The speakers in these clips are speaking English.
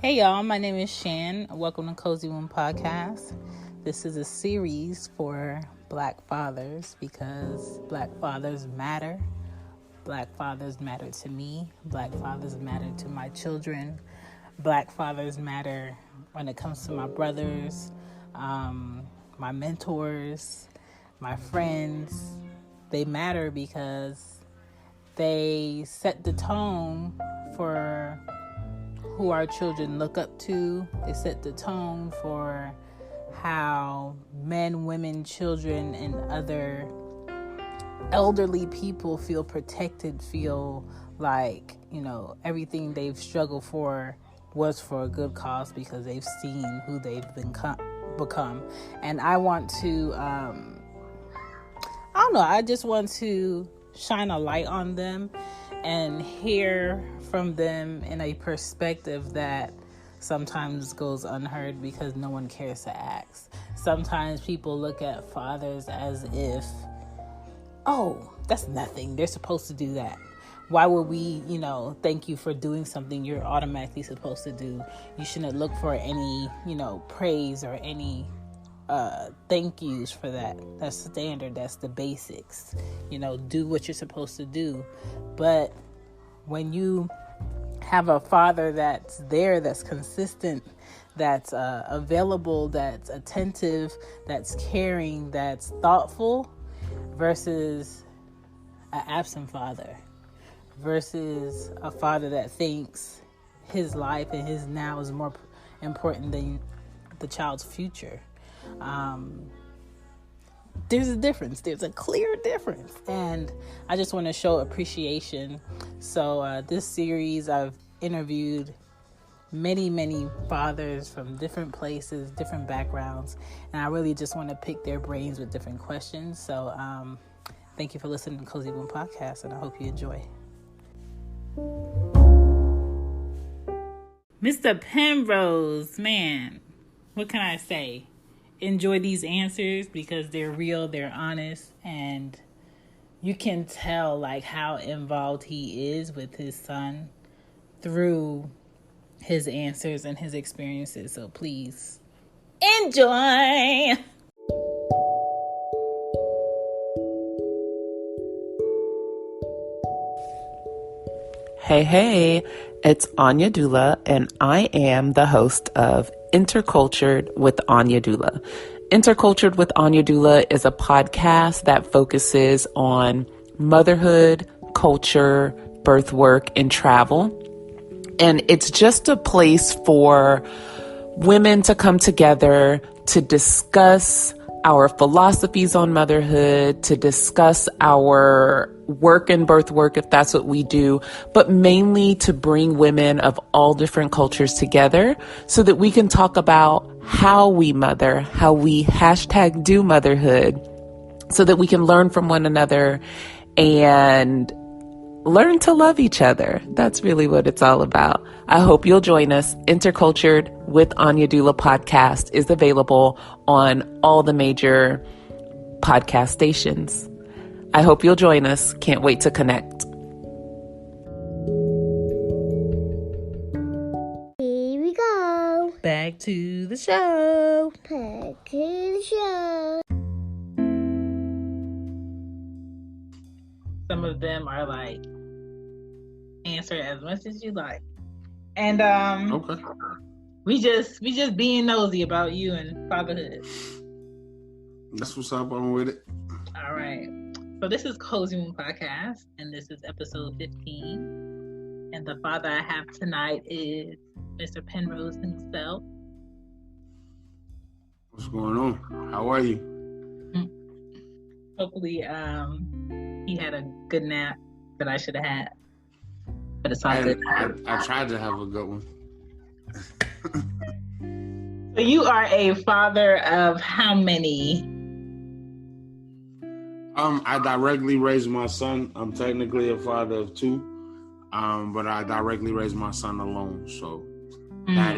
Hey y'all, my name is Shan. Welcome to Cozy Womb Podcast. This is a series for Black fathers because Black fathers matter. Black fathers matter to me. Black fathers matter to my children. Black fathers matter when it comes to my brothers, my mentors, my friends. They matter because they set the tone for who our children look up to. They set the tone for how men, women, children, and other elderly people feel protected, feel like, everything they've struggled for was for a good cause because they've seen who they've become. And I want to, I just want to shine a light on them and hear from them in a perspective that sometimes goes unheard because no one cares to ask. Sometimes people look at fathers as if, oh, that's nothing. They're supposed to do that. Why would we, thank you for doing something you're automatically supposed to do? You shouldn't look for any, praise or any thank yous for that. That's standard. That's the basics. Do what you're supposed to do. But when you have a father that's there, that's consistent, that's available, that's attentive, that's caring, that's thoughtful, versus an absent father, versus a father that thinks his life and his now is more important than the child's future. There's a difference. There's a clear difference. And I just want to show appreciation. So this series, I've interviewed many fathers from different places, different backgrounds. And I really just want to pick their brains with different questions. So thank you for listening to Cozy Womb Podcast, and I hope you enjoy. Mr. Penrose, man, what can I say? Enjoy these answers because they're real, they're honest, and you can tell how involved he is with his son through his answers and his experiences. So please enjoy. Hey, it's Anya Dula, and I am the host of Intercultured with Anya Dula. Intercultured with Anya Dula is a podcast that focuses on motherhood, culture, birth work, and travel. And it's just a place for women to come together to discuss our philosophies on motherhood, to discuss our work and birth work, if that's what we do, but mainly to bring women of all different cultures together so that we can talk about how we mother, how we #do motherhood, so that we can learn from one another and learn to love each other. That's really what it's all about. I hope you'll join us. Intercultured with Anya Dula podcast is available on all the major podcast stations. I hope you'll join us. Can't wait to connect. Here we go. Back to the show. Back to the show. Some of them are answer as much as you like. And Okay. we just being nosy about you and fatherhood. That's what's up. I'm with it. All right. So this is Cozy Womb Podcast, and this is episode 15. And the father I have tonight is Mr. Penrose himself. What's going on? How are you? Hopefully, he had a good nap that I should have had. But it's all good. I tried to have a good one. So you are a father of how many? I directly raised my son. I'm technically a father of 2, but I directly raised my son alone. So that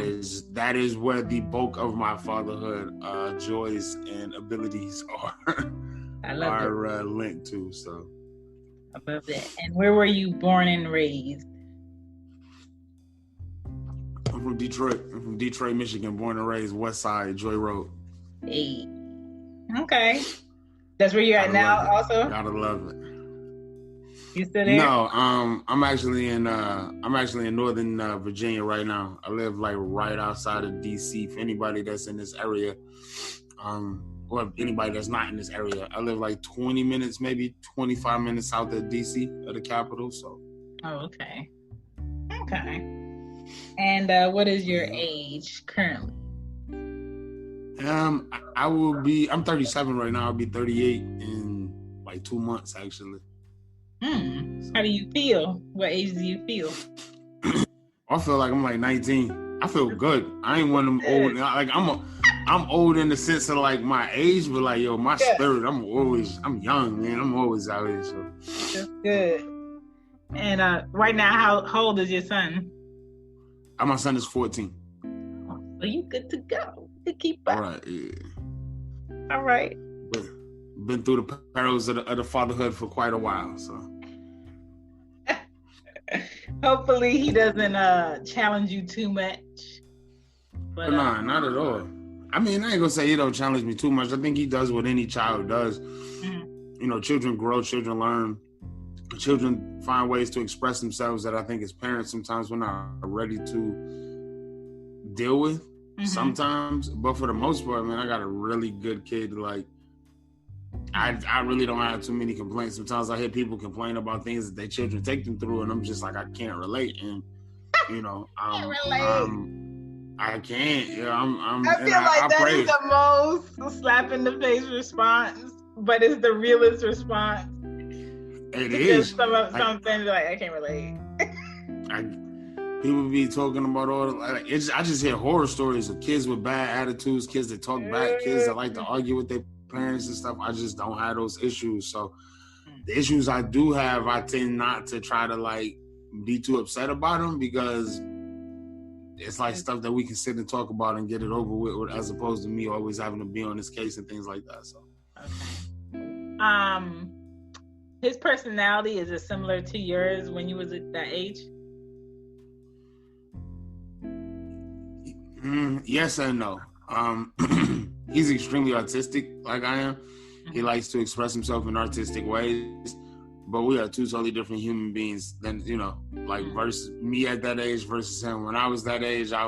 is where the bulk of my fatherhood joys and abilities are linked to. So I love that. And where were you born and raised? from Detroit. I'm from Detroit, Michigan, born and raised West Side, Joy Road. Hey. Okay. That's where you're at now also? Gotta love it. You still there? No, I'm actually in Northern Virginia right now. I live like right outside of DC. For anybody that's in this area, or anybody that's not in this area, I live like 20 minutes, maybe 25 minutes south of DC, of the capital. So. Oh, okay. Okay. And what is your age currently? I'm 37 right now. I'll be 38 in like 2 months, actually. How do you feel? What age do you feel? I feel like I'm like 19. I feel good. I ain't one of them old. Like I'm old in the sense of like my age, but like my spirit. I'm young, man. I'm always out here. So that's good. And right now, how old is your son? My son is 14. So you good to go. To keep up. All right. Yeah. All right. Been through the perils of the fatherhood for quite a while, so. Hopefully he doesn't challenge you too much. But nah, not at all. I mean, I ain't gonna say he don't challenge me too much. I think he does what any child does. Mm-hmm. Children grow, children learn. Children find ways to express themselves that I think as parents sometimes we're not ready to deal with. Mm-hmm. Sometimes, but for the most part, man, I got a really good kid. Like, I really don't have too many complaints. Sometimes I hear people complain about things that their children take them through, and I'm just like, I can't relate. And I can't. Yeah, I feel like that is the most slap in the face response, but it's the realest response. It is. Some things like I can't relate. People be talking about I just hear horror stories of kids with bad attitudes, kids that talk back, kids that like to argue with their parents and stuff. I just don't have those issues. So the issues I do have, I tend not to try to like be too upset about them because it's like stuff that we can sit and talk about and get it over with, as opposed to me always having to be on this case and things like that. So, his personality, is it similar to yours when you was at that age? Yes and no. He's extremely artistic, like I am. He likes to express himself in artistic ways, but we are two totally different human beings. Then versus me at that age versus him when I was that age. I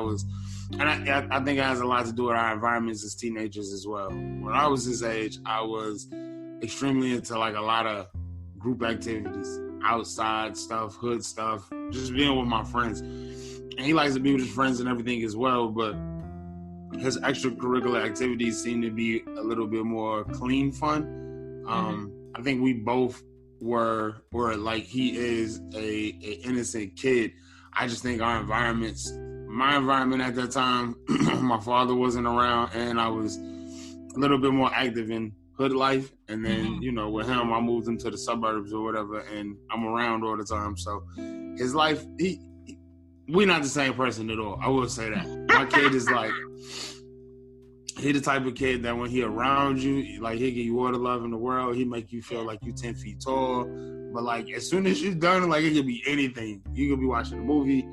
think it has a lot to do with our environments as teenagers as well. When I was his age, I was extremely into like a lot of group activities, outside stuff, hood stuff, just being with my friends. And he likes to be with his friends and everything as well, but his extracurricular activities seem to be a little bit more clean fun. I think we both were like, he is a innocent kid. I just think my environment at that time, my father wasn't around and I was a little bit more active in hood life. And then, with him, I moved into the suburbs or whatever, and I'm around all the time. So his life, we're not the same person at all. I will say that. My kid is like, he the type of kid that when he around you, like he give you all the love in the world. He make you feel like you 10 feet tall. But like as soon as you're done, like it could be anything. You could be watching a movie.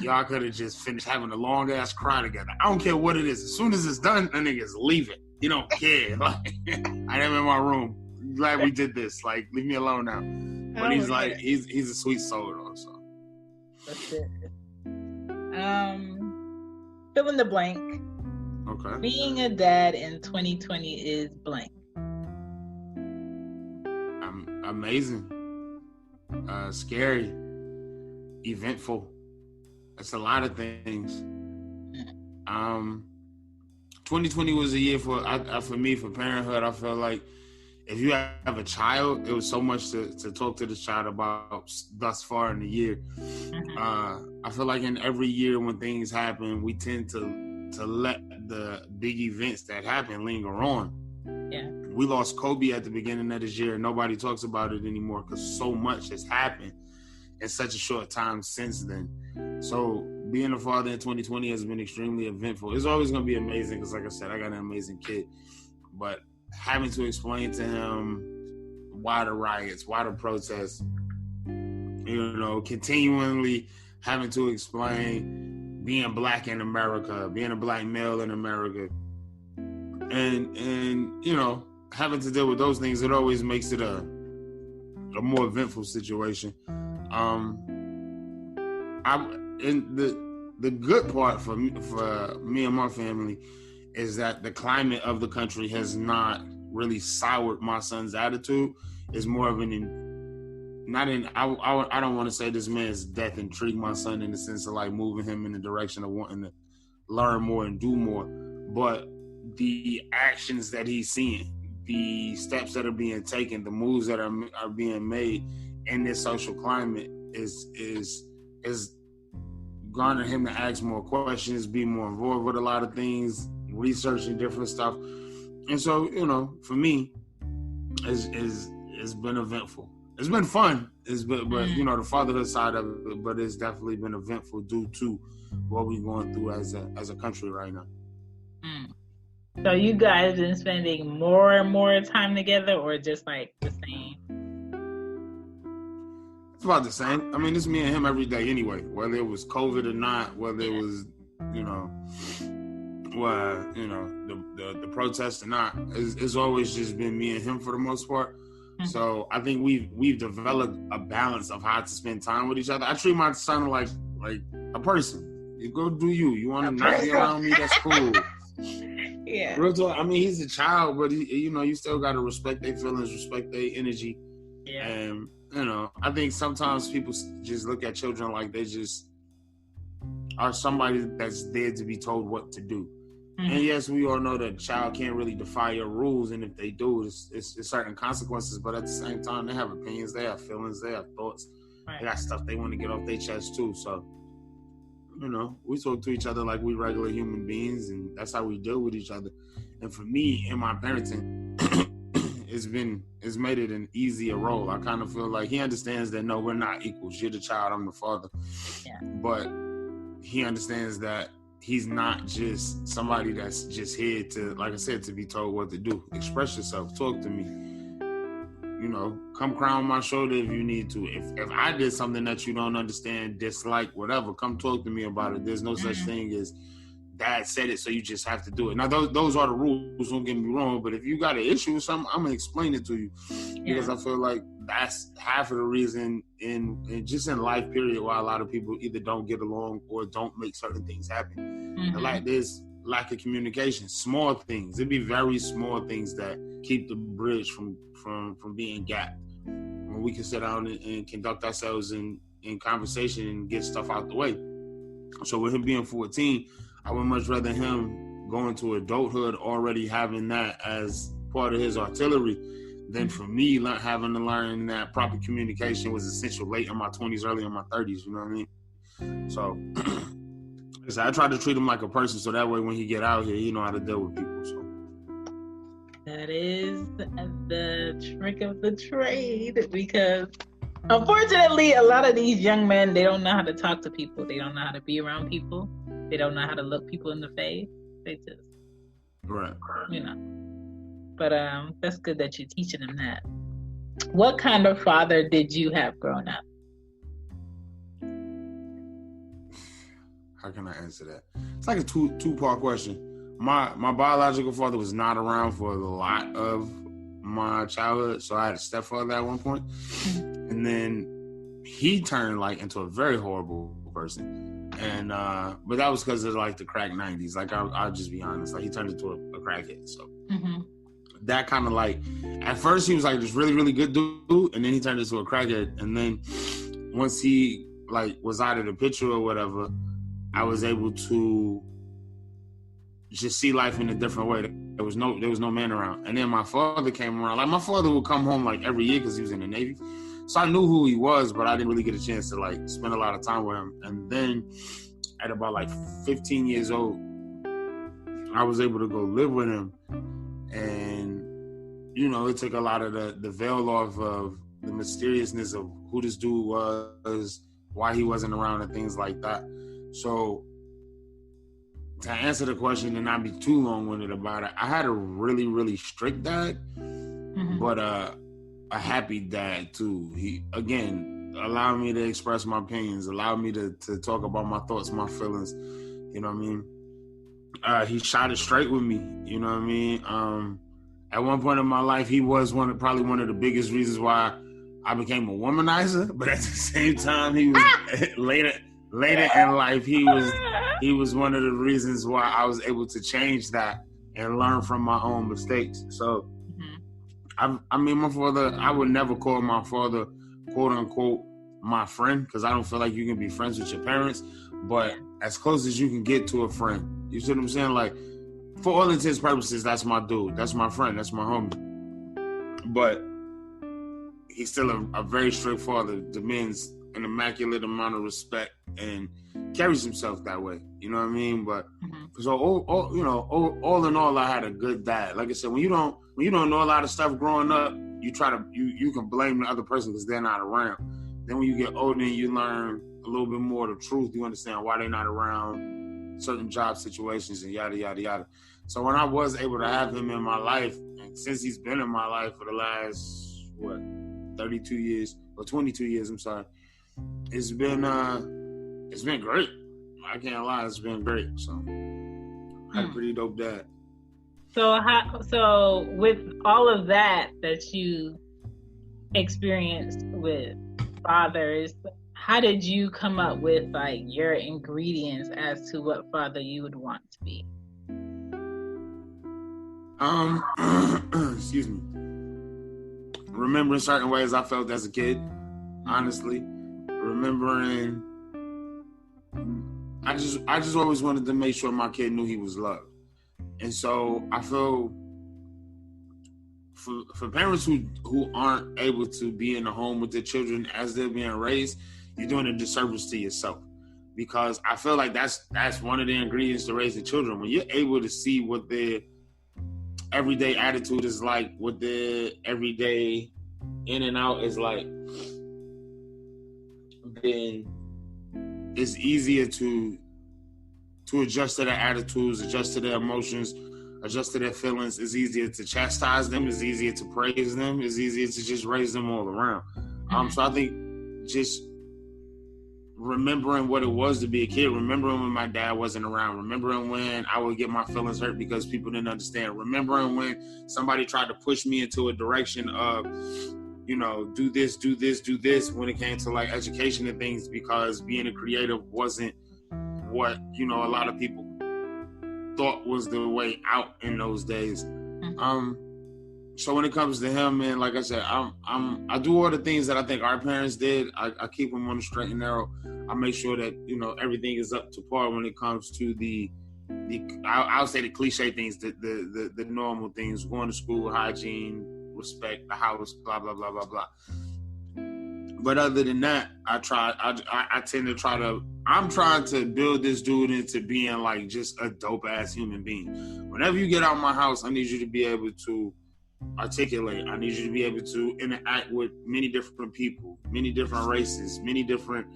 Y'all could have just finished having a long ass cry together. I don't care what it is. As soon as it's done, that niggas leave it. You don't care. Like I am in my room. Glad we did this. Like leave me alone now. But he's like he's a sweet soul though. So. That's it. Fill in the blank. Okay. Being a dad in 2020 is blank. Amazing. Scary. Eventful. That's a lot of things. 2020 was a year for me, for parenthood. I feel like if you have a child, it was so much to talk to this child about thus far in the year. I feel like in every year when things happen, we tend to let the big events that happen linger on. Yeah. We lost Kobe at the beginning of this year. Nobody talks about it anymore because so much has happened in such a short time since then. So being a father in 2020 has been extremely eventful. It's always going to be amazing because, like I said, I got an amazing kid. But having to explain to him why the riots, why the protests, continually having to explain being black in America, being a black male in America, and having to deal with those things, it always makes it a more eventful situation. The good part for me and my family is that the climate of the country has not really soured my son's attitude. It's more of I don't want to say this man's death intrigued my son in the sense of like moving him in the direction of wanting to learn more and do more, but the actions that he's seeing, the steps that are being taken, the moves that are being made in this social climate is garner him to ask more questions, be more involved with a lot of things, researching different stuff. And so, for me, it's been eventful. It's been fun. But the fatherhood side of it, but it's definitely been eventful due to what we're going through as a country right now. So you guys been spending more and more time together, or just like the same? It's about the same. I mean, it's me and him every day anyway, whether it was COVID or not, whether it was, the protests or not. It's always just been me and him for the most part. Mm-hmm. So I think we've developed a balance of how to spend time with each other. I treat my son like a person. You go do you. You want to not be around me? That's cool. Yeah. Real talk. I mean, he's a child, but you still got to respect their feelings, respect their energy. Yeah. And I think sometimes people just look at children like they just are somebody that's there to be told what to do. Mm-hmm. And yes, we all know that a child can't really defy your rules, and if they do, it's certain consequences. But at the same time, they have opinions, they have feelings, they have thoughts, right. They got stuff they want to get off their chest too. So, we talk to each other like we regular human beings, and that's how we deal with each other. And for me, in my parenting, it's made it an easier role. I kind of feel like he understands that no, we're not equals. You're the child, I'm the father. Yeah. But he understands that he's not just somebody that's just here to, like I said, to be told what to do. Express yourself, talk to me. Come cry on my shoulder if you need to. If I did something that you don't understand, dislike, whatever, come talk to me about it. There's no such thing as dad said it, so you just have to do it. Now, those are the rules, don't get me wrong, but if you got an issue with something, I'm going to explain it to you. Because I feel like that's half of the reason in life, period, why a lot of people either don't get along or don't make certain things happen. Mm-hmm. Like there's lack of communication, small things. It'd be very small things that keep the bridge from being gapped. When we can sit down and conduct ourselves in conversation and get stuff out the way. So with him being 14, I would much rather him go into adulthood already having that as part of his artillery than for me having to learn that proper communication was essential late in my 20s, early in my 30s, you know what I mean? So I try to treat him like a person so that way when he get out here, he know how to deal with people. So that is the trick of the trade, because unfortunately a lot of these young men, they don't know how to talk to people. They don't know how to be around people. They don't know how to look people in the face. They just, right. But that's good that you're teaching them that. What kind of father did you have growing up? How can I answer that? It's like a two-part question. My biological father was not around for a lot of my childhood, so I had a stepfather at one point. And then he turned into a very horrible person. And but that was because of the crack 90s. I'll just be honest. He turned into a crackhead. So that kind of at first he was this really, really good dude, and then he turned into a crackhead. And then once he was out of the picture or whatever, I was able to just see life in a different way. There was no man around. And then my father came around. My father would come home every year because he was in the Navy. So I knew who he was, but I didn't really get a chance to spend a lot of time with him. And then at about 15 years old, I was able to go live with him. And, it took a lot of the veil off of the mysteriousness of who this dude was, why he wasn't around, and things like that. So to answer the question and not be too long-winded about it, I had a really, really strict dad, but a happy dad too. He, again, allow me to express my opinions, allow me to talk about my thoughts, my feelings. You know what I mean? He shot it straight with me. You know what I mean? At one point in my life, he was probably one of the biggest reasons why I became a womanizer. But at the same time, he was later in life, he was one of the reasons why I was able to change that and learn from my own mistakes. So, I mean, my father, I would never call my father, quote unquote, my friend, because I don't feel like you can be friends with your parents, but as close as you can get to a friend. You see what I'm saying? Like, for all intents and purposes, that's my dude. That's my friend. That's my homie. But he's still a very strict father, demands an immaculate amount of respect and carries himself that way. You know what I mean? But so all in all, I had a good dad. Like I said, when you don't know a lot of stuff growing up, you can blame the other person because they're not around. Then when you get older and you learn a little bit more of the truth, you understand why they're not around certain job situations and yada yada yada. So when I was able to have him in my life, and since he's been in my life for the last 32 years or 22 years, I'm sorry, it's been great. I can't lie, it's been great. So I had a pretty dope dad. So with all of that you experienced with fathers, how did you come up with like your ingredients as to what father you would want to be? Excuse me. Remembering certain ways I felt as a kid, honestly. Remembering, I just always wanted to make sure my kid knew he was loved. And so I feel for parents who aren't able to be in the home with their children as they're being raised, you're doing a disservice to yourself. Because I feel like that's one of the ingredients to raising children. When you're able to see what their everyday attitude is like, what their everyday in and out is like, then it's easier to adjust to their attitudes, adjust to their emotions, adjust to their feelings. It's easier to chastise them. It's easier to praise them. It's easier to just raise them all around. So I think just remembering what it was to be a kid, remembering when my dad wasn't around, remembering when I would get my feelings hurt because people didn't understand, remembering when somebody tried to push me into a direction of, do this when it came to like education and things, because being a creative wasn't what, a lot of people thought was the way out in those days. So when it comes to him, man, like I said, I do all the things that I think our parents did. I keep them on the straight and narrow. I make sure that, everything is up to par when it comes to I'll say the cliche things, the normal things, going to school, hygiene, respect, the house, blah, blah, blah, blah, blah. But other than that, I'm trying to build this dude into being like just a dope ass human being. Whenever you get out of my house, I need you to be able to articulate. I need you to be able to interact with many different people, many different races, many different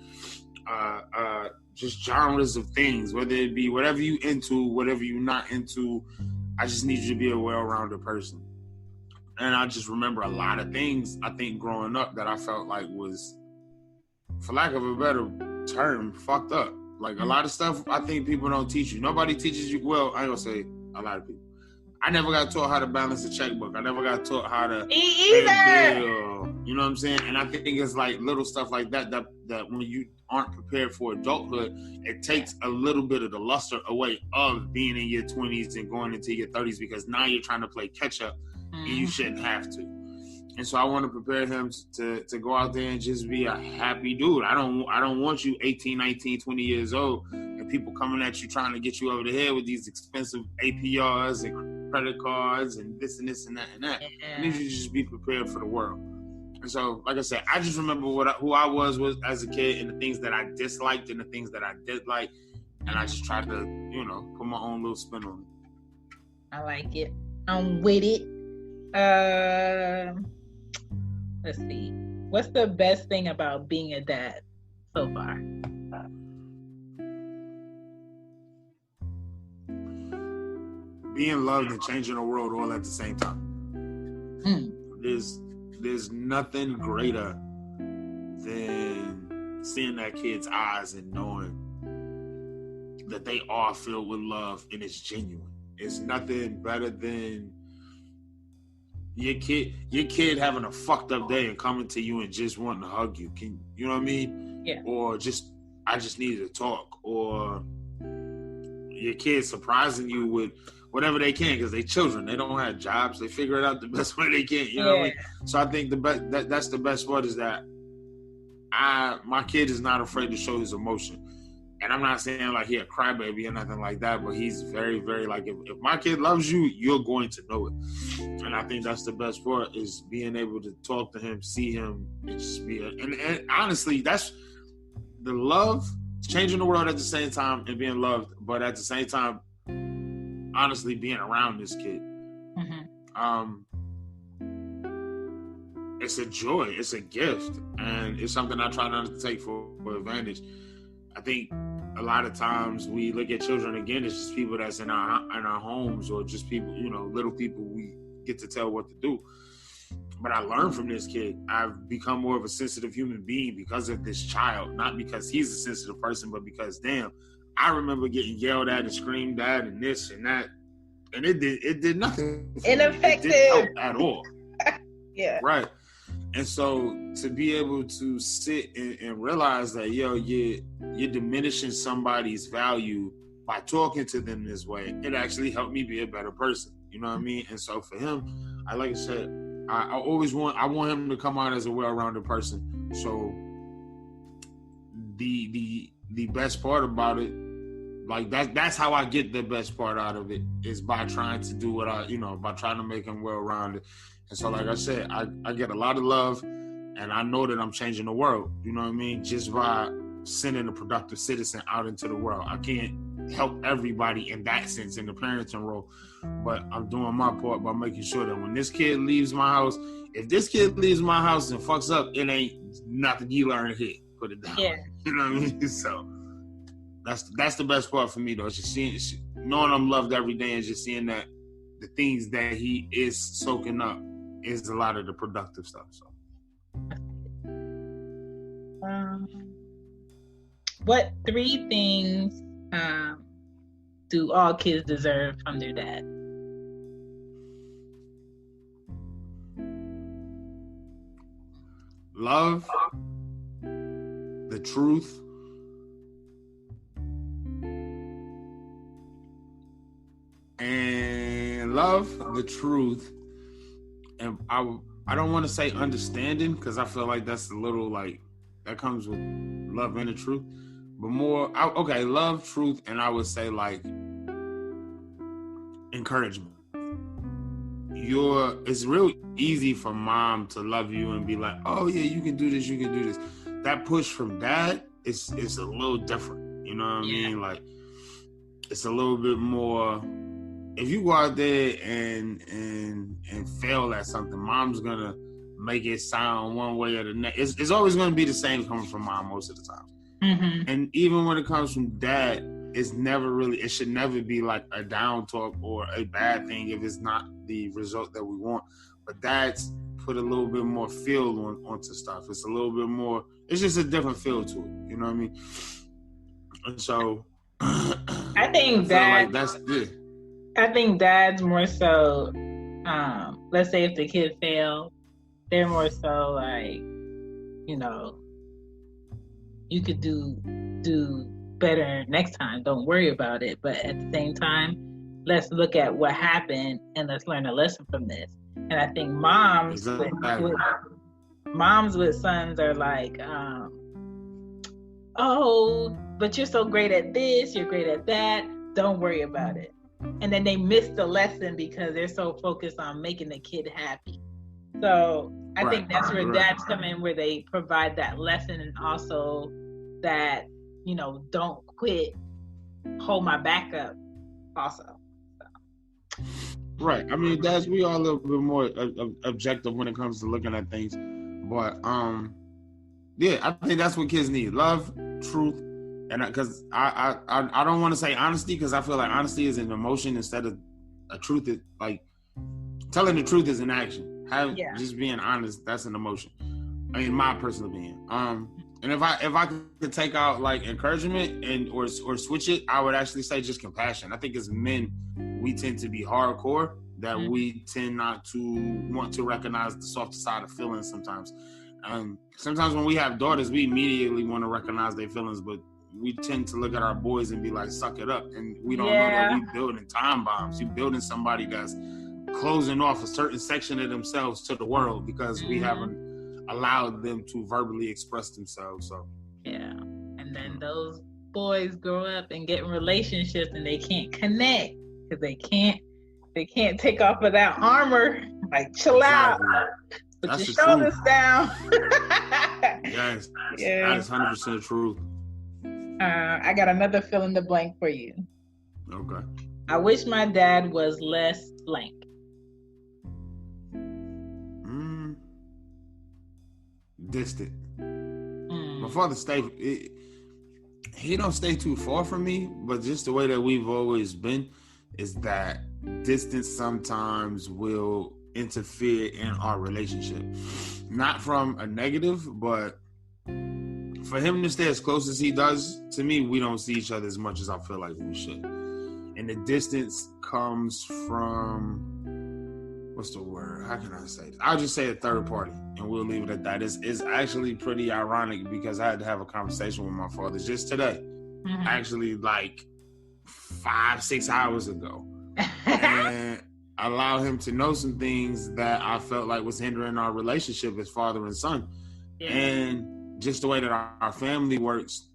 just genres of things, whether it be whatever you into, whatever you're not into. I just need you to be a well-rounded person. And I just remember a lot of things, I think, growing up that I felt like was, for lack of a better term, fucked up. Like a lot of stuff I think people don't teach you. Nobody teaches you. Well, I ain't gonna say a lot of people. I never got taught how to balance a checkbook. I never got taught how to pay a bill. You know what I'm saying? And I think it's like little stuff like that when you aren't prepared for adulthood, it takes a little bit of the luster away of being in your 20s and going into your 30s, because now you're trying to play catch up and you shouldn't have to. And so I want to prepare him to go out there and just be a happy dude. I don't want you 18, 19, 20 years old and people coming at you trying to get you over the head with these expensive APRs and credit cards and this and this and that and that. Yeah. I need you to just be prepared for the world. And so, like I said, I just remember who I was as a kid and the things that I disliked and the things that I did like. And I just tried to, put my own little spin on it. I like it. I'm with it. Let's see. What's the best thing about being a dad so far? Being loved and changing the world all at the same time. There's nothing greater than seeing that kid's eyes and knowing that they are filled with love and it's genuine. It's nothing better than your kid having a fucked up day and coming to you and just wanting to hug you. You know what I mean? Yeah. Or I just needed to talk. Or your kid surprising you with whatever they can, because they children. They don't have jobs. They figure it out the best way they can. You know what I mean? So I think that's the best part is that my kid is not afraid to show his emotion. And I'm not saying like he a crybaby or nothing like that, but he's very, very like, if my kid loves you, you're going to know it. And I think that's the best part is being able to talk to him, see him, and just be and honestly, that's the love, changing the world at the same time and being loved, but at the same time, honestly, being around this kid. Mm-hmm. It's a joy, it's a gift, and it's something I try not to take for advantage. I think a lot of times we look at children, again, it's just people that's in our homes, or just people, little people we get to tell what to do. But I learned from this kid. I've become more of a sensitive human being because of this child, not because he's a sensitive person, but because, damn, I remember getting yelled at and screamed at and this and that, and it did nothing. Ineffective. It didn't help at all. Yeah. Right. And so to be able to sit and realize that, you're diminishing somebody's value by talking to them this way, it actually helped me be a better person. You know what I mean? And so for him, like I said, I want him to come out as a well-rounded person. So the best part about it, like that's how I get the best part out of it, is by trying to do by trying to make him well-rounded. And so, like I said, I get a lot of love, and I know that I'm changing the world, you know what I mean? Just by sending a productive citizen out into the world. I can't help everybody in that sense in the parenting role, but I'm doing my part by making sure that when this kid leaves my house, if this kid leaves my house and fucks up, it ain't nothing he learned here. Put it down. Yeah. You know what I mean? So that's the best part for me, though. It's just knowing I'm loved every day, and just seeing that the things that he is soaking up is a lot of the productive stuff. So, what 3 things do all kids deserve from their dad? Love, the truth, and and I don't want to say understanding, because I feel like that's a little like that comes with love and the truth, but more love, truth, and I would say like encouragement. It's real easy for mom to love you and be like, oh yeah, you can do this, you can do this. That push from dad is a little different, you know what I mean? Like, it's a little bit more. If you go out there and fail at something, mom's gonna make it sound one way or the next. It's always gonna be the same coming from mom most of the time. Mm-hmm. And even when it comes from dad, it should never be like a down talk or a bad thing if it's not the result that we want. But dads put a little bit more feel onto stuff. It's a little bit more, it's just a different feel to it. You know what I mean? And so I think that's it. I think dads more so, let's say if the kid failed, they're more so like, you could do better next time. Don't worry about it. But at the same time, let's look at what happened and let's learn a lesson from this. And I think moms with sons are like, oh, but you're so great at this, you're great at that. Don't worry about it. And then they miss the lesson because they're so focused on making the kid happy. So I think that's where dads come in, where they provide that lesson, and also that, don't quit, hold my back up also. So. Right. I mean, dads, we are a little bit more objective when it comes to looking at things. But, I think that's what kids need. Love, truth. And because I don't want to say honesty, because I feel like honesty is an emotion instead of a truth. Is like telling the truth is an action. Just being honest, that's an emotion. I mean, my personal opinion. And if I could take out like encouragement and or switch it, I would actually say just compassion. I think as men, we tend to be hardcore, that we tend not to want to recognize the softer side of feelings sometimes. Sometimes when we have daughters, we immediately want to recognize their feelings, but we tend to look at our boys and be like, suck it up. And we don't know that we building time bombs. You building somebody that's closing off a certain section of themselves to the world because we haven't allowed them to verbally express themselves. So and then those boys grow up and get in relationships and they can't connect because they can't take off of that armor. Like, chill out, put your shoulders down. Yes, that is 100% true. I got another fill in the blank for you. Okay. I wish my dad was less blank. Distant. My father he don't stay too far from me, but just the way that we've always been is that distance sometimes will interfere in our relationship. Not from a negative, but for him to stay as close as he does to me, we don't see each other as much as I feel like we should. And the distance comes from, what's the word? How can I say this? I'll just say a third party, and we'll leave it at that. It's actually pretty ironic because I had to have a conversation with my father just today, actually like 5-6 hours ago, and allow him to know some things that I felt like was hindering our relationship as father and son. And just the way that our family works,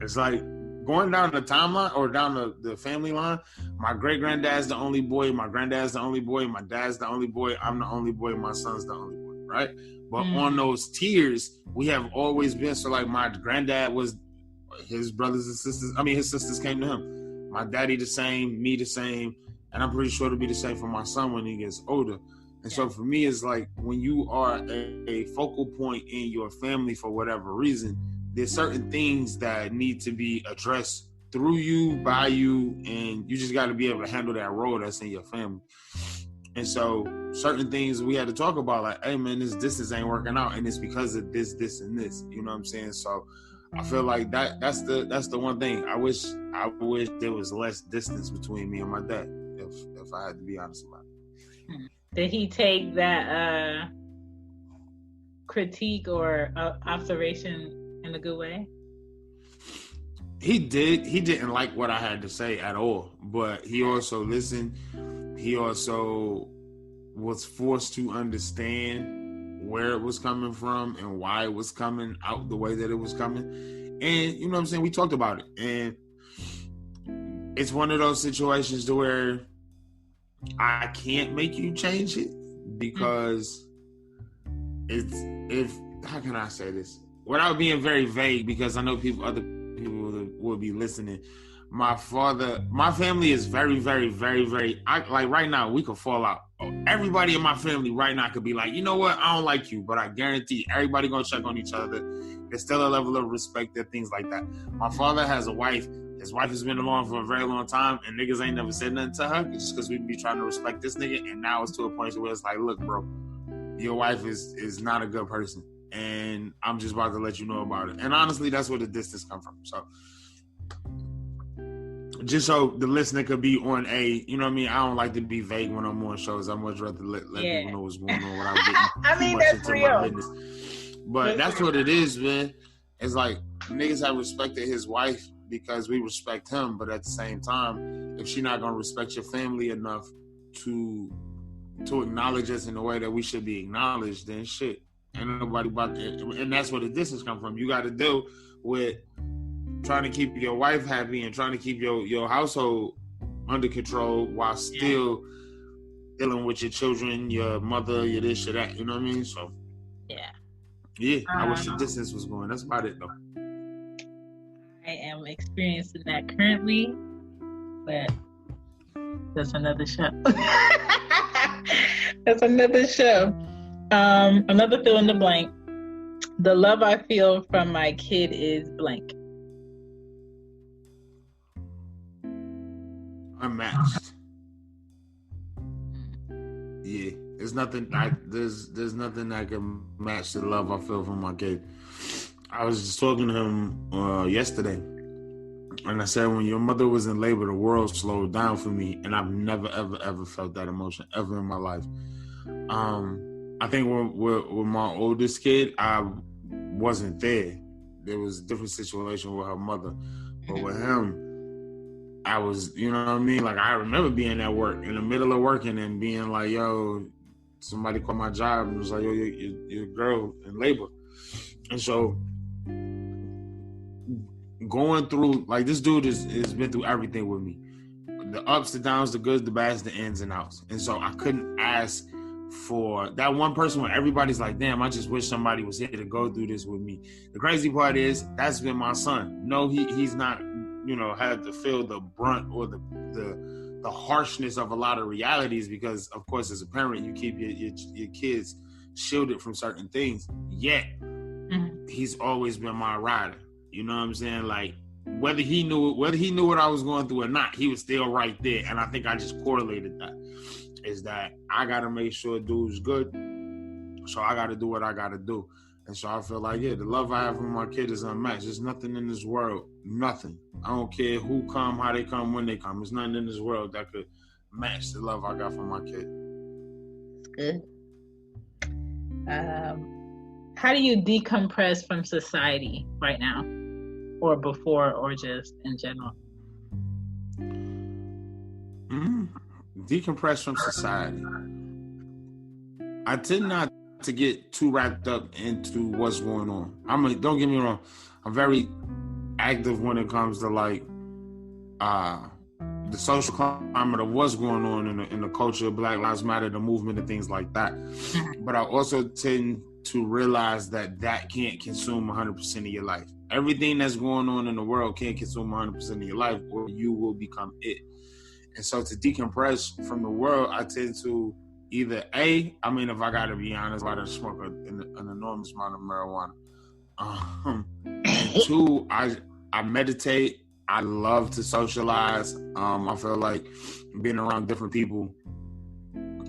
it's like going down the timeline or down the family line. My great granddad's the only boy, my granddad's the only boy, my dad's the only boy, I'm the only boy, my son's the only boy, right? But on those tiers, we have always been, so like my granddad was, his brothers and sisters, his sisters came to him. My daddy the same, me the same, and I'm pretty sure it'll be the same for my son when he gets older. And so for me, it's like when you are a focal point in your family for whatever reason, there's certain things that need to be addressed through you, by you, and you just got to be able to handle that role that's in your family. And so certain things we had to talk about, like, hey man, this distance ain't working out, and it's because of this, and this. You know what I'm saying? So I feel like that's the one thing. I wish there was less distance between me and my dad, if I had to be honest about it. Did he take that critique or observation in a good way? He did. He didn't like what I had to say at all, but he also listened. He also was forced to understand where it was coming from and why it was coming out the way that it was coming. And you know what I'm saying? We talked about it. And it's one of those situations to where I can't make you change it because how can I say this without being very vague, because I know other people will be listening. My family is very, very, very, very, like right now we could fall out. Everybody in my family right now could be like, you know what? I don't like you, but I guarantee everybody gonna check on each other. There's still a level of respect and things like that. My father has a wife. His wife has been along for a very long time, and niggas ain't never said nothing to her. It's just because we be trying to respect this nigga, and now it's to a point where it's like, look, bro, your wife is not a good person, and I'm just about to let you know about it. And honestly, that's where the distance come from. So, just so the listener could be on you know what I mean? I don't like to be vague when I'm on shows. I much rather let people know what's going on without getting too much into my business. But that's what it is, man. It's like niggas have respected his wife because we respect him, but at the same time, if she's not gonna respect your family enough to acknowledge us in the way that we should be acknowledged, then shit, ain't nobody about that. And that's where the distance come from. You got to deal with trying to keep your wife happy and trying to keep your household under control while still dealing with your children, your mother, your this, your that. You know what I mean? So yeah, I wish the distance was going. That's about it, though. I am experiencing that currently, but that's another show. That's another show. Another fill in the blank. The love I feel from my kid is blank. Unmatched. Yeah, there's nothing that can match the love I feel from my kid. I was just talking to him yesterday, and I said, when your mother was in labor, the world slowed down for me, and I've never, ever, ever felt that emotion ever in my life. I think with my oldest kid, I wasn't there. There was a different situation with her mother, but with him, I was, you know what I mean? Like, I remember being at work, in the middle of working, and being like, yo, somebody called my job and was like, yo, your girl in labor. And so going through, like, this dude has been through everything with me. The ups, the downs, the goods, the bads, the ins and outs. And so I couldn't ask for that one person where everybody's like, damn, I just wish somebody was here to go through this with me. The crazy part is, that's been my son. No, he's not, you know, had to feel the brunt or the harshness of a lot of realities, because of course as a parent you keep your kids shielded from certain things, yet he's always been my rider. You know what I'm saying? Like, whether he knew what I was going through or not, he was still right there. And I think I just correlated that, is that I gotta make sure dude's good, so I gotta do what I gotta do. And so I feel like, yeah, the love I have for my kid is unmatched. There's nothing in this world, nothing. I don't care who come, how they come, when they come. There's nothing in this world that could match the love I got for my kid. That's good. How do you decompress from society right now, or before, or just in general? Decompress from society. I tend not to get too wrapped up into what's going on. Don't get me wrong, I'm very active when it comes to like the social climate of what's going on in the culture of Black Lives Matter, the movement, and things like that. But I also tend to realize that can't consume 100% of your life. Everything that's going on in the world can't consume 100% of your life, or you will become it. And so to decompress from the world, I tend to either if I gotta be honest, I smoke an enormous amount of marijuana. And two, I meditate. I love to socialize. I feel like being around different people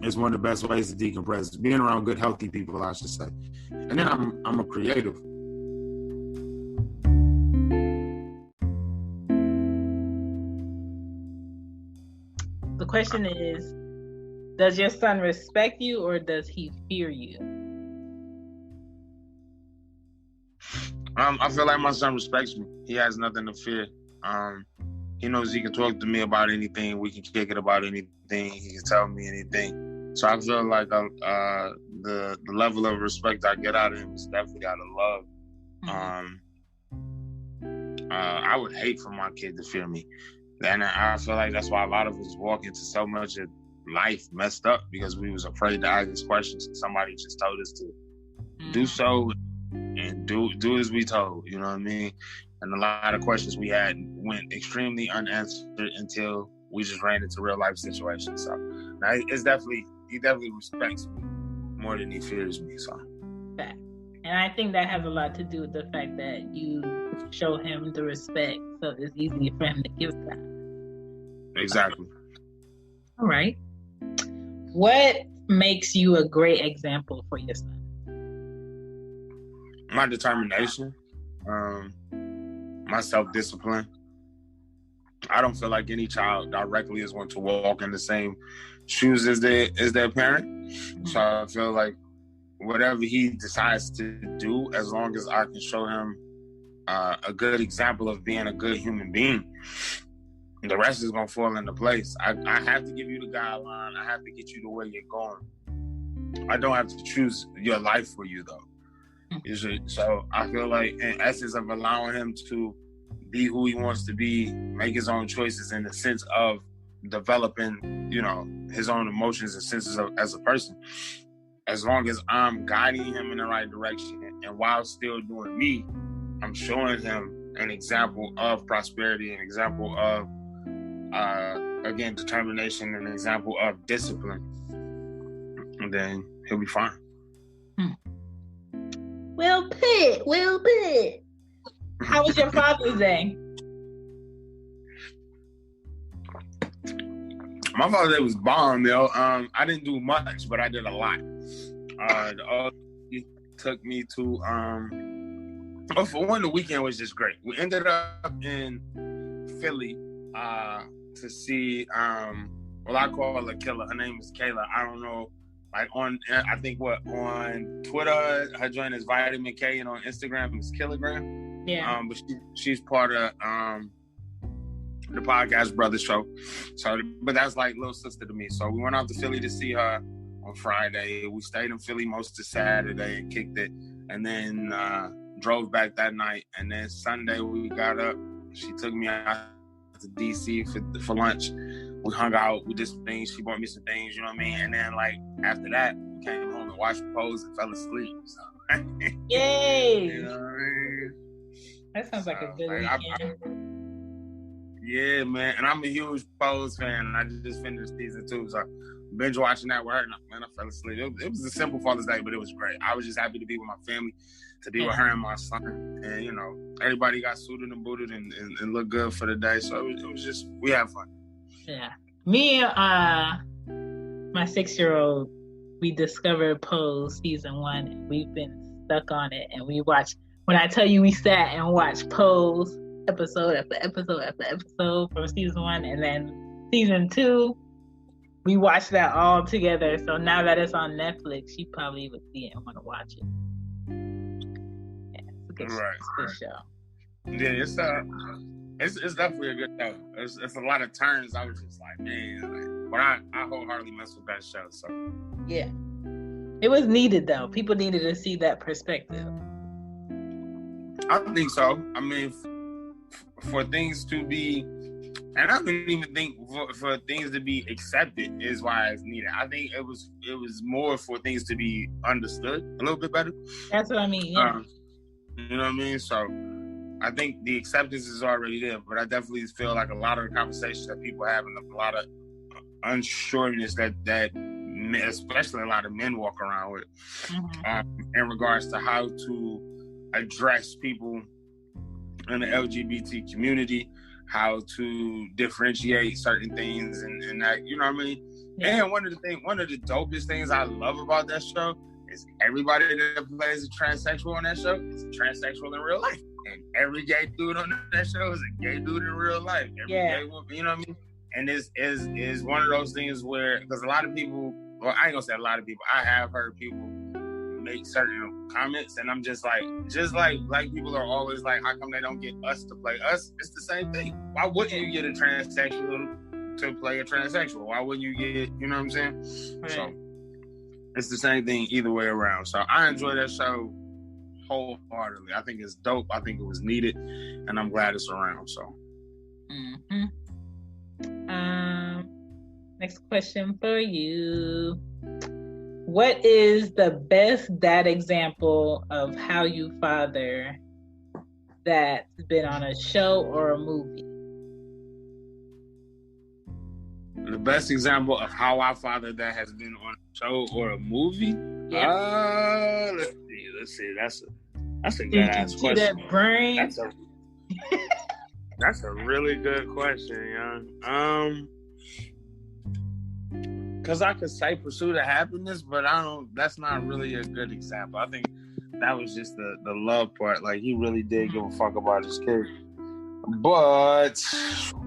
is one of the best ways to decompress. Being around good, healthy people, I should say. And then I'm a creative. The question is, does your son respect you, or does he fear you? I feel like my son respects me. He has nothing to fear. He knows he can talk to me about anything. We can kick it about anything. He can tell me anything. So I feel like the level of respect I get out of him is definitely out of love. I would hate for my kid to fear me. And I feel like that's why a lot of us walk into so much of life messed up, because we was afraid to ask these questions. Somebody just told us to do so and do as we told, you know what I mean? And a lot of questions we had went extremely unanswered until we just ran into real life situations. So now he definitely respects me more than he fears me. So, fact. And I think that has a lot to do with the fact that you show him the respect, so it's easy for him to give that. Exactly. All right. What makes you a great example for your son? My determination, my self-discipline. I don't feel like any child directly is going to walk in the same shoes as their parent. So I feel like whatever he decides to do, as long as I can show him a good example of being a good human being, the rest is going to fall into place. I have to give you the guideline. I have to get you to where you're going. I don't have to choose your life for you, though. So I feel like, in essence of allowing him to be who he wants to be, make his own choices in the sense of developing, his own emotions and senses as a person. As long as I'm guiding him in the right direction, and while still doing me, I'm showing him an example of prosperity, an example of, again, determination, an example of discipline, and then he'll be fine. Well put. How was your Father's Day? My Father's Day was bomb, yo. I didn't do much, but I did a lot. He took me to But for one, the weekend was just great. We ended up in Philly to see well, I call her Killer. Her name is Kayla. I don't know, like on on Twitter her joint is Vitamin K, and on Instagram it's Kilogram. Yeah. But she's part of the podcast Brother Show. So, but that's like little sister to me. So we went out to Philly to see her on Friday. We stayed in Philly most of Saturday and kicked it, and then drove back that night. And then Sunday we got up. She took me out to DC for lunch. We hung out. We did some things. She bought me some things. You know what I mean? And then like after that, we came home and watched Pose and fell asleep. So, yay! You know what I mean? That sounds like a good weekend. Yeah, man. And I'm a huge Pose fan, and I just finished season 2, so binge watching that with her. Man, I fell asleep. It was a simple Father's Day, but it was great. I was just happy to be with my family, to be with her and my son. And, you know, everybody got suited and booted and looked good for the day. So it was just, we had fun. Yeah. Me and my 6-year-old, we discovered Pose season 1, and we've been stuck on it. And we watched, when I tell you we sat and watched Pose episode after episode after episode from season 1, and then season 2, we watched that all together. So now that it's on Netflix, she probably would see it and want to watch it. Yeah, it's a good, good show. Yeah, it's definitely a good show. It's a lot of turns. I was just like, man, but I wholeheartedly mess with that show. So yeah, it was needed though. People needed to see that perspective. I think so. I mean, for things to be, and I don't even think for things to be accepted is why it's needed. I think it was more for things to be understood a little bit better. That's what I mean. Yeah. You know what I mean? So I think the acceptance is already there, but I definitely feel like a lot of the conversations that people have and a lot of unsureness that especially a lot of men walk around with in regards to how to address people in the LGBT community, how to differentiate certain things and that, you know what I mean? Yeah. And one of the dopest things I love about that show is everybody that plays a transsexual on that show is a transsexual in real life. And every gay dude on that show is a gay dude in real life. Every gay woman, you know what I mean? And this is one of those things where, because a lot of people, well, I ain't gonna say a lot of people, I have heard people make certain comments, and I'm just like black people are always like, how come they don't get us to play us? It's the same thing. Why wouldn't you get a transsexual to play a transsexual? Why wouldn't you get, you know what I'm saying? Right. So it's the same thing either way around. So I enjoy that show wholeheartedly. I think it's dope. I think it was needed, and I'm glad it's around. So next question for you. What is the best dad example of how you father that's been on a show or a movie? The best example of how I father that has been on a show or a movie? Yeah. Let's see. That's a good ass question. That brain? That's a really good question, young. Because I could say Pursuit of Happiness, but that's not really a good example. I think that was just the love part. Like, he really did give a fuck about his kid. But,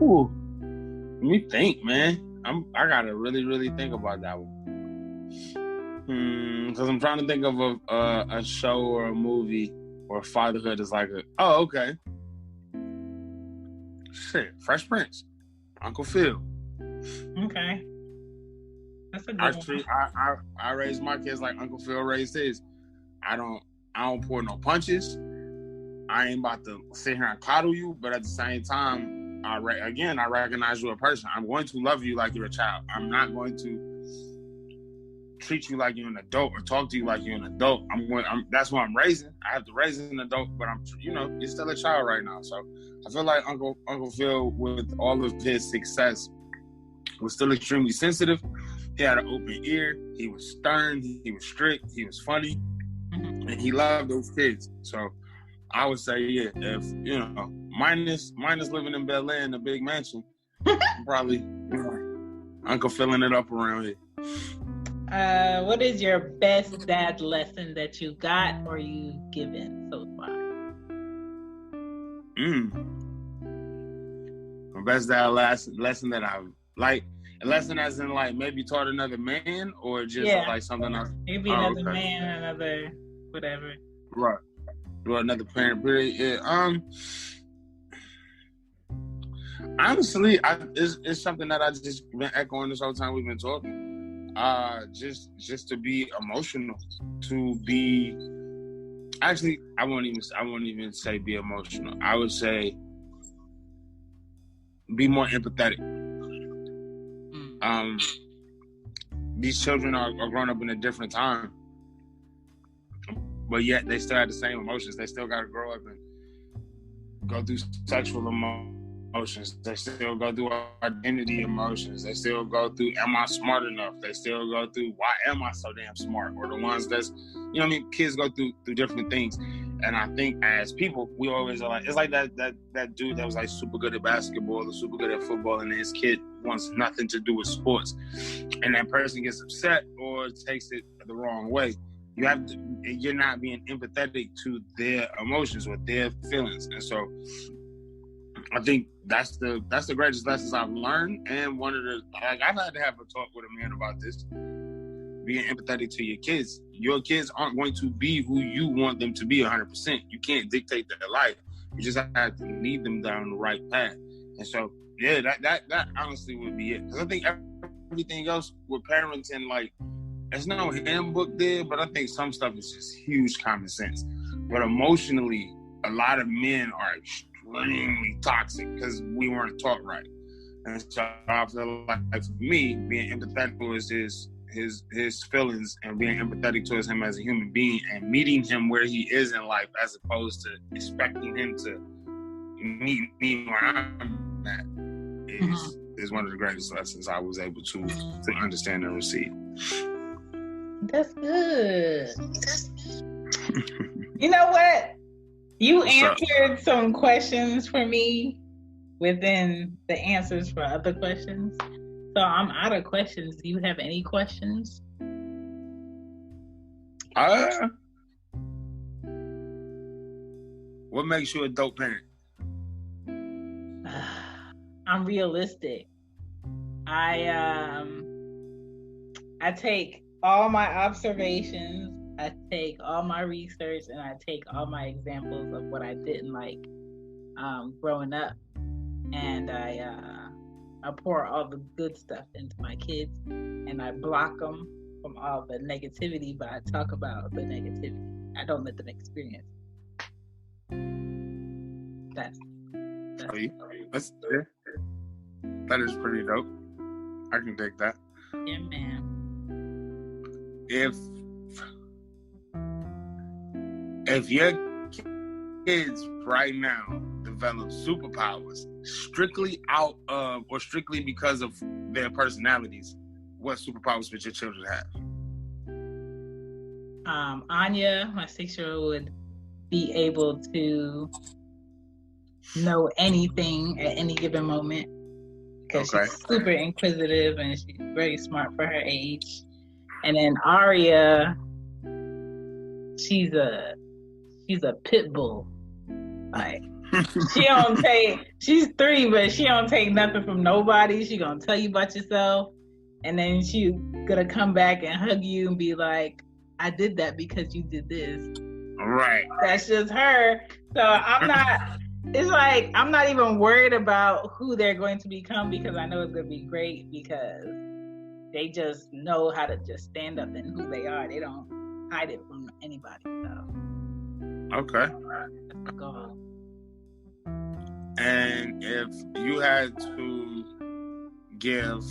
let me think, man. I gotta really, really think about that one. Because I'm trying to think of a show or a movie where fatherhood is like okay. Shit, Fresh Prince, Uncle Phil. Okay. That's a good one. I raised my kids like Uncle Phil raised his. I don't pull no punches. I ain't about to sit here and coddle you, but at the same time, I recognize you a person. I'm going to love you like you're a child. I'm not going to treat you like you're an adult or talk to you like you're an adult. That's what I'm raising. I have to raise an adult, but you're still a child right now. So I feel like Uncle Phil, with all of his success, was still extremely sensitive. He had an open ear. He was stern. He was strict. He was funny, and he loved those kids. So I would say, yeah, if minus living in Bel Air in a big mansion, probably Uncle filling it up around here. What is your best dad lesson that you got or you've given so far? The best that lesson that I've like a lesson as in like maybe taught another man or just like something else. Maybe another man, another whatever. Right. Or another parent. Period. Yeah. Honestly, it's something that I just been echoing this whole time we've been talking. Just to be emotional, to be. Actually, I won't even say be emotional. I would say be more empathetic. These children are grown up in a different time, but yet they still have the same emotions. They still got to grow up and go through sexual emotions. They still go through identity emotions. They still go through, am I smart enough? They still go through, why am I so damn smart? Or the ones that's, you know what I mean? Kids go through different things. And I think as people, we always are like, it's like that dude that was like super good at basketball or super good at football, and his kid wants nothing to do with sports. And that person gets upset or takes it the wrong way. You're not being empathetic to their emotions or their feelings. And so I think that's the greatest lessons I've learned. And one of the, like, I've had to have a talk with a man about this, being empathetic to your kids. Your kids aren't going to be who you want them to be 100%. You can't dictate their life. You just have to lead them down the right path. And so, yeah, that honestly would be it. Because I think everything else with parenting, like, there's no handbook there, but I think some stuff is just huge common sense. But emotionally, a lot of men are extremely toxic because we weren't taught right. And so I feel like for me, being empathetic towards his feelings and being empathetic towards him as a human being and meeting him where he is in life as opposed to expecting him to meet me where I'm at is one of the greatest lessons I was able to understand and receive. That's good. You know what? You answered some questions for me within the answers for other questions. So I'm out of questions. Do you have any questions? What makes you a dope parent? I'm realistic. I take all my observations, I take all my research, and I take all my examples of what I didn't like growing up, and I pour all the good stuff into my kids, and I block them from all the negativity, but I talk about the negativity. I don't let them experience. That is pretty dope. I can dig that. Yeah, man. If your kids right now develop superpowers strictly out of or strictly because of their personalities, what superpowers would your children have? Anya, my 6-year-old, would be able to know anything at any given moment because she's super inquisitive and she's very smart for her age. And then Aria, she's a pit bull. Like, she's 3, but she don't take nothing from nobody. She gonna tell you about yourself, and then she's gonna come back and hug you and be like, I did that because you did this. Right. That's just her. So I'm not even worried about who they're going to become because I know it's gonna be great because they just know how to just stand up in who they are. They don't hide it from anybody. So. Okay. Go on. And if you had to give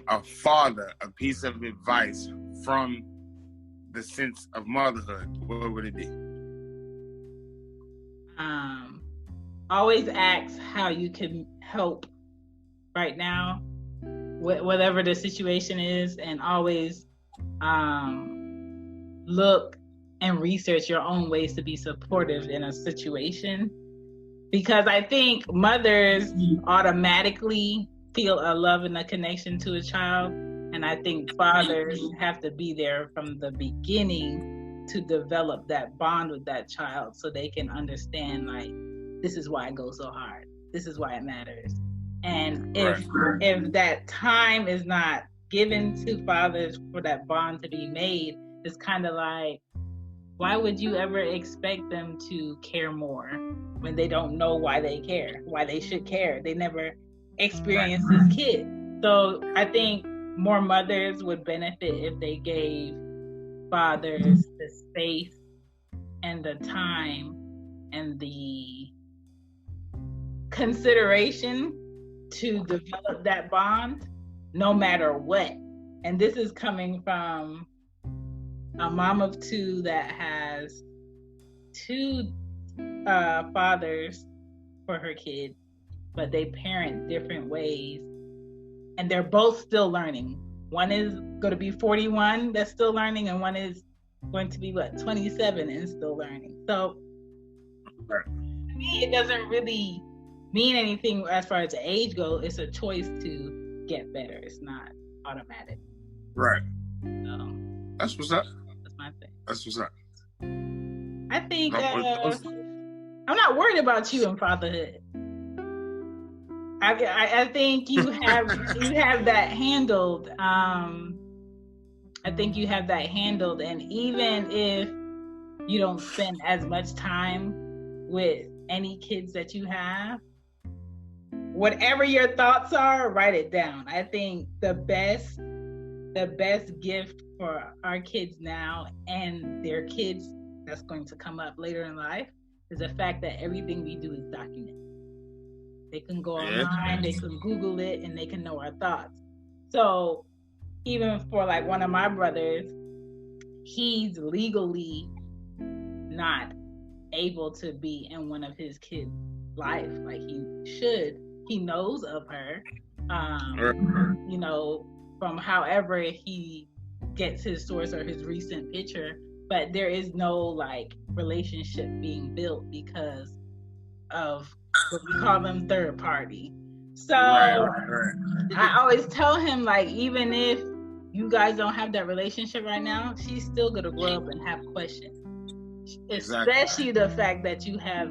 a father a piece of advice from the sense of motherhood, what would it be? Always ask how you can help right now, whatever the situation is, and always look and research your own ways to be supportive in a situation. Because I think mothers automatically feel a love and a connection to a child. And I think fathers have to be there from the beginning to develop that bond with that child so they can understand, like, this is why I go so hard. This is why it matters. And if that time is not given to fathers for that bond to be made, it's kind of like, why would you ever expect them to care more when they don't know why they care, why they should care? They never experienced this kid. So I think more mothers would benefit if they gave fathers the space and the time and the consideration to develop that bond no matter what. And this is coming from a mom of two that has two fathers for her kid, but they parent different ways, and they're both still learning. One is going to be 41 that's still learning, and one is going to be 27 and still learning. So to me, it doesn't really mean anything as far as the age goes. It's a choice to get better. It's not automatic. Right. So, that's what's up. That's my thing. That's what's up. I think I'm not worried about you in fatherhood. I think you have that handled. I think you have that handled, and even if you don't spend as much time with any kids that you have, whatever your thoughts are, write it down. I think the best gift for our kids now and their kids that's going to come up later in life is the fact that everything we do is documented. They can go online, they can Google it, and they can know our thoughts. So even for like one of my brothers, he's legally not able to be in one of his kids' life like he should. He knows of her, you know, from however he gets his source or his recent picture, but there is no like relationship being built because of what we call them third party. So I always tell him, like, even if you guys don't have that relationship right now, she's still gonna grow up and have questions. Especially the fact that you have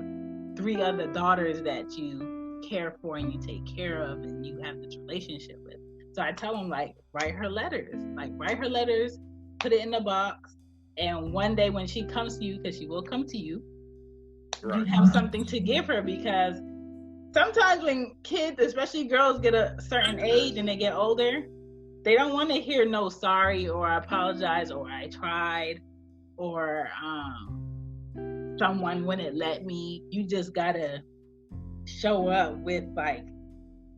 3 other daughters that you care for and you take care of and you have this relationship with. So I tell him, like, write her letters, put it in a box, and one day when she comes to you, because she will come to you, you have something to give her. Because sometimes when kids, especially girls, get a certain age and they get older, they don't want to hear no sorry or I apologize or I tried or someone wouldn't let me. You just gotta show up with like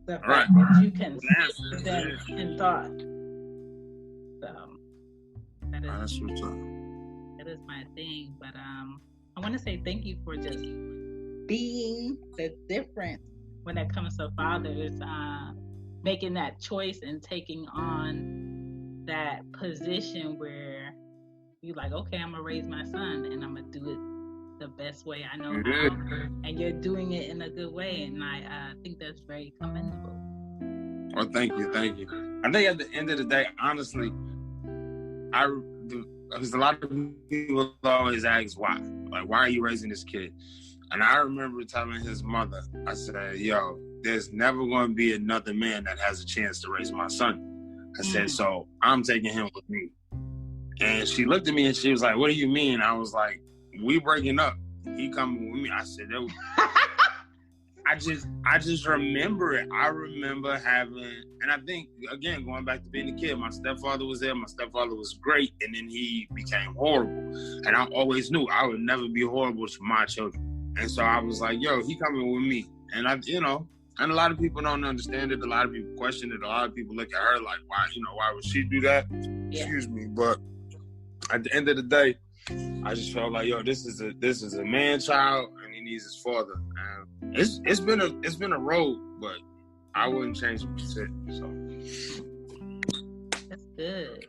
the fact that you can see them in thought. So that is my thing. But I want to say thank you for just being the difference when it comes to fathers, making that choice and taking on that position where you're like, okay, I'm gonna raise my son and I'm gonna do it the best way I know how, and you're doing it in a good way, and I think that's very commendable. Well, thank you. I think at the end of the day, honestly, because a lot of people always ask why are you raising this kid? And I remember telling his mother, I said, yo, there's never going to be another man that has a chance to raise my son. I said, so I'm taking him with me. And she looked at me and she was like, what do you mean? I was like, we breaking up. He coming with me. I said, I just remember it. I remember having, and I think, again, going back to being a kid, my stepfather was there. My stepfather was great. And then he became horrible. And I always knew I would never be horrible to my children. And so I was like, yo, he coming with me. And and a lot of people don't understand it. A lot of people question it. A lot of people look at her like, why would she do that? Yeah. Excuse me. But at the end of the day, I just felt like, yo, this is a man child and he needs his father. And it's been a road, but I wouldn't change it. So that's good.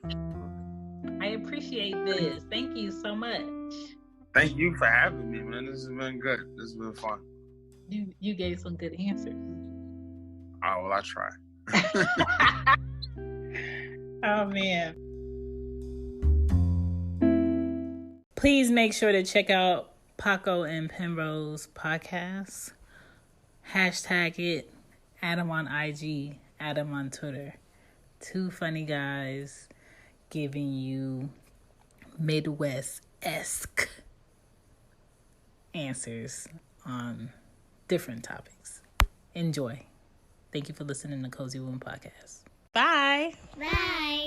I appreciate this. Thank you so much. Thank you for having me, man. This has been good. This has been fun. You gave some good answers. Oh, well, I try. Oh, man. Please make sure to check out Paco and Penrose podcast. Hashtag it. Add them on IG. Add them on Twitter. Two funny guys giving you Midwest-esque answers on different topics. Enjoy. Thank you for listening to Cozy Womb Podcast. Bye. Bye.